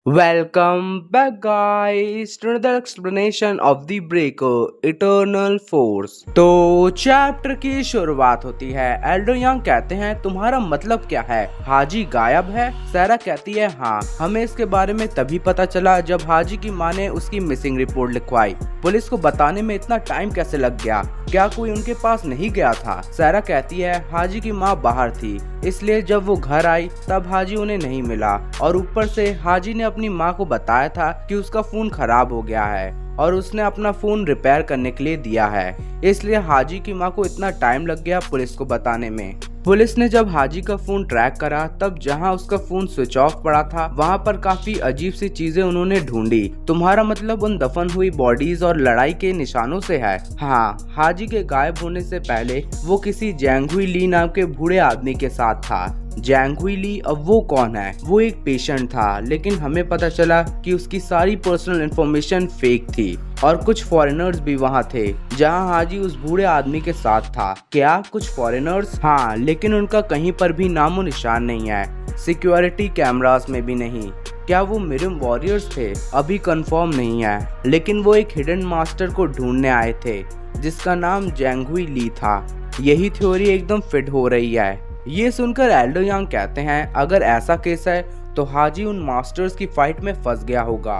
Welcome back guys to another explanation of the Breaker Eternal Force। तो chapter की शुरुआत होती है। एल्डो यंग कहते हैं तुम्हारा मतलब क्या है, हाजी गायब है। सारा कहती है हाँ, हमें इसके बारे में तभी पता चला जब हाजी की माँ ने उसकी मिसिंग रिपोर्ट लिखवाई। पुलिस को बताने में इतना टाइम कैसे लग गया, क्या कोई उनके पास नहीं गया था? सारा कहती है हाजी की माँ बाहर थी, इसलिए जब वो घर आई तब हाजी उन्हें नहीं मिला, और ऊपर से हाजी ने अपनी माँ को बताया था कि उसका फोन खराब हो गया है और उसने अपना फोन रिपेयर करने के लिए दिया है, इसलिए हाजी की माँ को इतना टाइम लग गया पुलिस को बताने में। पुलिस ने जब हाजी का फोन ट्रैक करा तब जहां उसका फोन स्विच ऑफ पड़ा था वहां पर काफी अजीब सी चीजें उन्होंने ढूंढी। तुम्हारा मतलब उन दफन हुई बॉडीज और लड़ाई के निशानों से है? हाँ, हाजी के गायब होने से पहले वो किसी जैंगहुई ली नाम के बूढ़े आदमी के साथ था। जैंगहुई ली, अब वो कौन है? वो एक पेशेंट था, लेकिन हमें पता चला कि उसकी सारी पर्सनल इंफॉर्मेशन फेक थी और कुछ फॉरेनर्स भी वहाँ थे जहाँ हाजी उस बूढ़े आदमी के साथ था। क्या कुछ फॉरेनर्स? हाँ, लेकिन उनका कहीं पर भी नामो निशान नहीं है, सिक्योरिटी कैमरास में भी नहीं। क्या वो मिरम वॉरियर्स थे? अभी कंफर्म नहीं है, लेकिन वो एक हिडन मास्टर को ढूंढने आए थे जिसका नाम जैंगहुई ली था। यही थ्योरी एकदम फिट हो रही है। ये सुनकर एल्डो यांग कहते हैं अगर ऐसा केस है तो हाजी उन मास्टर्स की फाइट में फंस गया होगा,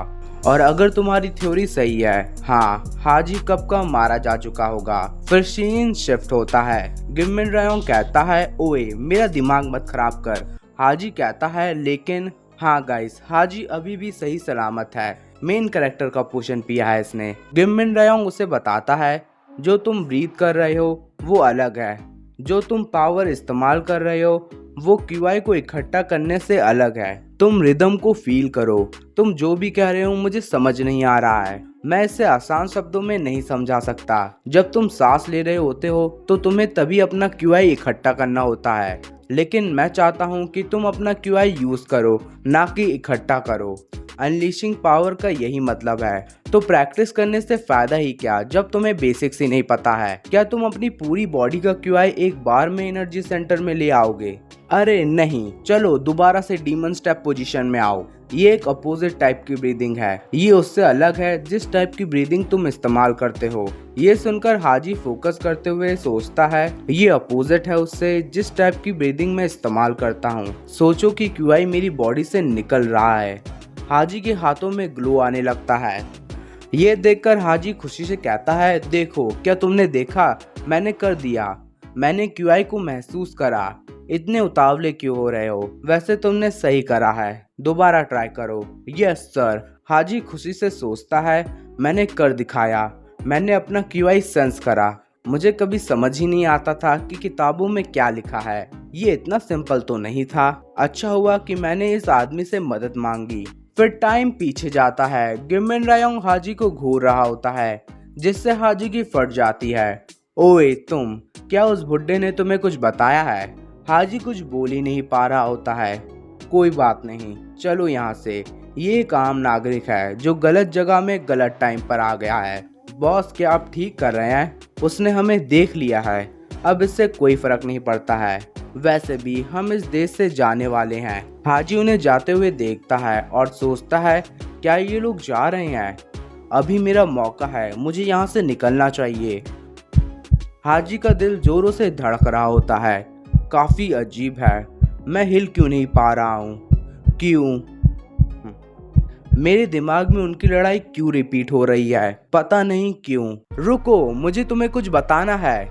और अगर तुम्हारी थ्योरी सही है, हाँ, हाजी कब का मारा जा चुका होगा। फिर सीन शिफ्ट होता है। गिमिन रायोंग कहता है ओए मेरा दिमाग मत खराब कर। हाजी कहता है लेकिन हाँ गाइस, हाजी अभी भी सही सलामत है, मेन कैरेक्टर का पोषण पिया है इसने। गिमिन रायोंग उसे बताता है जो तुम ब्रीथ कर रहे हो वो अलग है, जो तुम पावर इस्तेमाल कर रहे हो वो क्यूआई को इकट्ठा करने से अलग है। तुम रिदम को फील करो। तुम जो भी कह रहे हो मुझे समझ नहीं आ रहा है, मैं इसे आसान शब्दों में नहीं समझा सकता। जब तुम सांस ले रहे होते हो तो तुम्हें तभी अपना क्यूआई इकट्ठा करना होता है, लेकिन मैं चाहता हूँ कि तुम अपना क्यूआई यूज करो, ना कि इकट्ठा करो। अनलीशिंग पावर का यही मतलब है। तो प्रैक्टिस करने से फायदा ही क्या जब तुम्हें बेसिक्स ही नहीं पता है? क्या तुम अपनी पूरी बॉडी का क्यूआई एक बार में एनर्जी सेंटर में ले आओगे? अरे नहीं, चलो दोबारा से डीमन स्टेप पोजीशन में आओ। ये एक अपोजिट टाइप की ब्रीदिंग है, ये उससे अलग है जिस टाइप की ब्रीदिंग तुम इस्तेमाल करते हो। ये सुनकर हाजी फोकस करते हुए सोचता है ये अपोजिट है उससे जिस टाइप की ब्रीदिंग मैं इस्तेमाल करता हूँ। सोचो कि क्यूआई मेरी बॉडी से निकल रहा है। हाजी के हाथों में ग्लो आने लगता है। ये देखकर हाजी खुशी से कहता है देखो, क्या तुमने देखा, मैंने कर दिया, मैंने क्यूआई को महसूस करा। इतने उतावले क्यों हो रहे हो? वैसे तुमने सही करा है, दोबारा ट्राई करो। यस सर, हाजी खुशी से सोचता है मैंने कर दिखाया, मैंने अपना क्यूआई सेंस करा। मुझे कभी समझ ही नहीं आता था कि किताबों में क्या लिखा है, ये इतना सिंपल तो नहीं था। अच्छा हुआ कि मैंने इस आदमी से मदद मांगी। फिर टाइम पीछे जाता है। गिमिन रायोंग हाजी को घूर रहा होता है जिससे हाजी की फट जाती है। ओए तुम, क्या उस बुड्ढे ने तुम्हें कुछ बताया है? हाजी कुछ बोल ही नहीं पा रहा होता है। कोई बात नहीं, चलो यहाँ से। ये एक आम नागरिक है जो गलत जगह में गलत टाइम पर आ गया है। बॉस, क्या आप ठीक कर रहे हैं? उसने हमें देख लिया है, अब इससे कोई फर्क नहीं पड़ता है। वैसे भी हम इस देश से जाने वाले हैं। हाजी उन्हें जाते हुए देखता है और सोचता है क्या ये लोग जा रहे हैं? अभी मेरा मौका है, मुझे यहाँ से निकलना चाहिए। हाजी का दिल जोरों से धड़क रहा होता है। काफी अजीब है, मैं हिल क्यों नहीं पा रहा हूँ? क्यों? मेरे दिमाग में उनकी लड़ाई क्यों रिपीट हो रही है? पता नहीं क्यों। रुको, मुझे तुम्हें कुछ बताना है।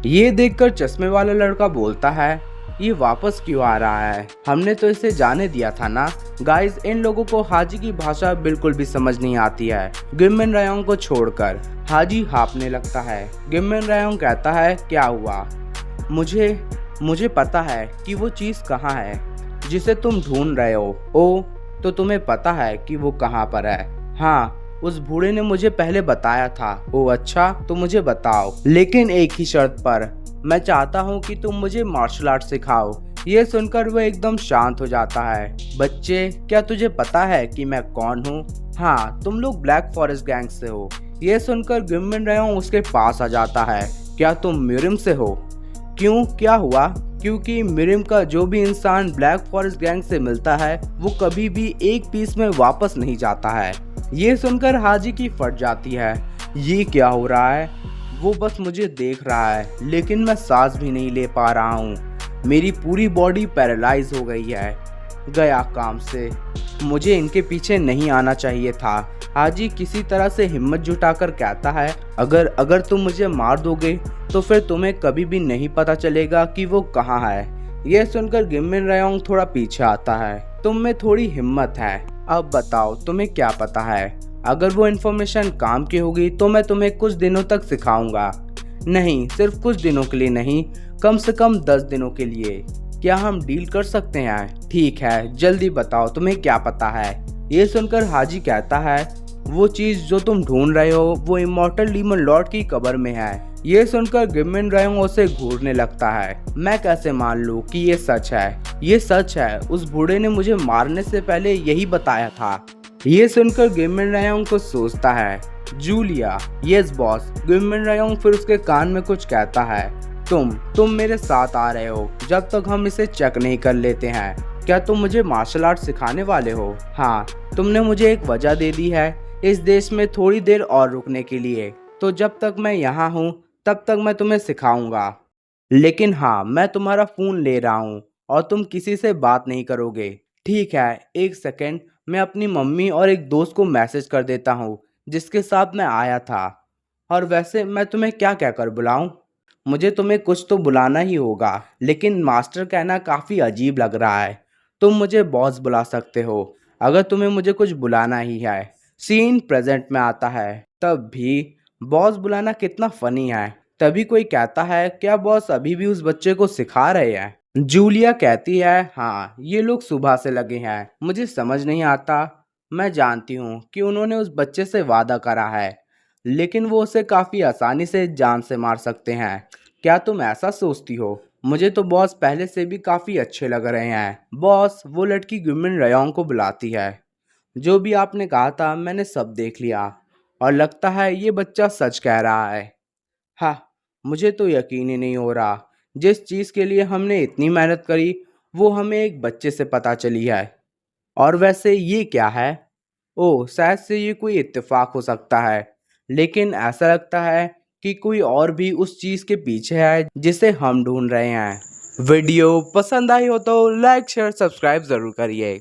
ये देखकर चश्मे वाला लड़का बोलता है ये वापस क्यों आ रहा है? हमने तो इसे जाने दिया था ना। गाइस, इन लोगों को हाजी की भाषा बिल्कुल भी समझ नहीं आती है। गिमिन रायोंग को छोड़कर हाजी हाँफने लगता है। गिमिन रायोंग कहता है क्या हुआ? मुझे पता है कि वो चीज कहाँ है जिसे तुम ढूंढ रहे हो। ओ, तो तुम्हें पता है कि वो कहाँ पर है? हाँ, उस बूढ़े ने मुझे पहले बताया था। ओ अच्छा, तो मुझे बताओ, लेकिन एक ही शर्त पर। मैं चाहता हूँ कि तुम मुझे मार्शल आर्ट सिखाओ। ये सुनकर वह एकदम शांत हो जाता है। बच्चे, क्या तुझे पता है कि मैं कौन हूँ? हाँ, तुम लोग ब्लैक फॉरेस्ट गैंग से हो। ये सुनकर गिमिन रायोंग उसके पास आ जाता है। क्या तुम म्यूरिम से हो? क्यों, क्या हुआ? क्योंकि मिरिम का जो भी इंसान ब्लैक फॉरेस्ट गैंग से मिलता है वो कभी भी एक पीस में वापस नहीं जाता है। ये सुनकर हाजी की फट जाती है। ये क्या हो रहा है? वो बस मुझे देख रहा है लेकिन मैं सांस भी नहीं ले पा रहा हूँ। मेरी पूरी बॉडी पैरालाइज हो गई है। गया काम से। मुझे इनके पीछे नहीं आना चाहिए था। हाजी किसी तरह से हिम्मत जुटाकर कहता है, अगर तुम मुझे मार दोगे तो फिर तुम्हें कभी भी नहीं पता चलेगा कि वो कहाँ है। यह सुनकर गिमिन रयोंग थोड़ा पीछे आता है। तुम में थोड़ी हिम्मत है। अब बताओ तुम्हें क्या पता है? अगर वो इन्फॉर्मेशन काम की होगी तो मैं तुम्हें कुछ दिनों तक सिखाऊंगा। नहीं, सिर्फ कुछ दिनों के लिए नहीं, कम से कम 10 दिनों के लिए। क्या हम डील कर सकते हैं? ठीक है, जल्दी बताओ तुम्हें क्या पता है। ये सुनकर हाजी कहता है, वो चीज जो तुम ढूंढ रहे हो वो इमॉर्टल डीमन लॉर्ड की कब्र में है। ये सुनकर गिमिन रयोंग उसे घूरने लगता है। मैं कैसे मान लूं कि ये सच है? ये सच है। उस बूढ़े ने मुझे मारने से पहले यही बताया था। ये सुनकर गिमिन रयोंग कुछ सोचता है। Julia, yes boss. गिमिन रयोंग फिर उसके कान में कुछ कहता है। तुम मेरे साथ आ रहे हो जब तक हम इसे चेक नहीं कर लेते हैं। क्या तुम मुझे मार्शल आर्ट सिखाने वाले हो? हाँ, तुमने मुझे एक वजह दे दी है इस देश में थोड़ी देर और रुकने के लिए, तो जब तक मैं यहाँ हूँ तब तक मैं तुम्हें सिखाऊंगा। लेकिन हाँ, मैं तुम्हारा फोन ले रहा हूँ और तुम किसी से बात नहीं करोगे। ठीक है, एक सेकेंड, मैं अपनी मम्मी और एक दोस्त को मैसेज कर देता हूँ जिसके साथ मैं आया था। और वैसे मैं तुम्हें क्या कहकर बुलाऊं? मुझे तुम्हें कुछ तो बुलाना ही होगा, लेकिन मास्टर कहना काफ़ी अजीब लग रहा है। तुम मुझे बॉस बुला सकते हो अगर तुम्हें मुझे कुछ बुलाना ही है। सीन प्रेजेंट में आता है। तब भी बॉस बुलाना कितना फनी है। तभी कोई कहता है, क्या बॉस अभी भी उस बच्चे को सिखा रहे हैं? जूलिया कहती है, हाँ, ये लोग सुबह से लगे हैं। मुझे समझ नहीं आता। मैं जानती हूँ कि उन्होंने उस बच्चे से वादा करा है, लेकिन वो उसे काफ़ी आसानी से जान से मार सकते हैं। क्या तुम ऐसा सोचती हो? मुझे तो बॉस पहले से भी काफ़ी अच्छे लग रहे हैं। बॉस, वो लड़की गिमिन रयोंग को बुलाती है। जो भी आपने कहा था मैंने सब देख लिया और लगता है ये बच्चा सच कह रहा है। हाँ, मुझे तो यकीन ही नहीं हो रहा। जिस चीज़ के लिए हमने इतनी मेहनत करी वो हमें एक बच्चे से पता चली है। और वैसे ये क्या है? ओह, शायद से ये कोई इत्तेफाक हो सकता है, लेकिन ऐसा लगता है कि कोई और भी उस चीज़ के पीछे है जिसे हम ढूंढ रहे हैं। वीडियो पसंद आई हो तो लाइक शेयर सब्सक्राइब ज़रूर करिए।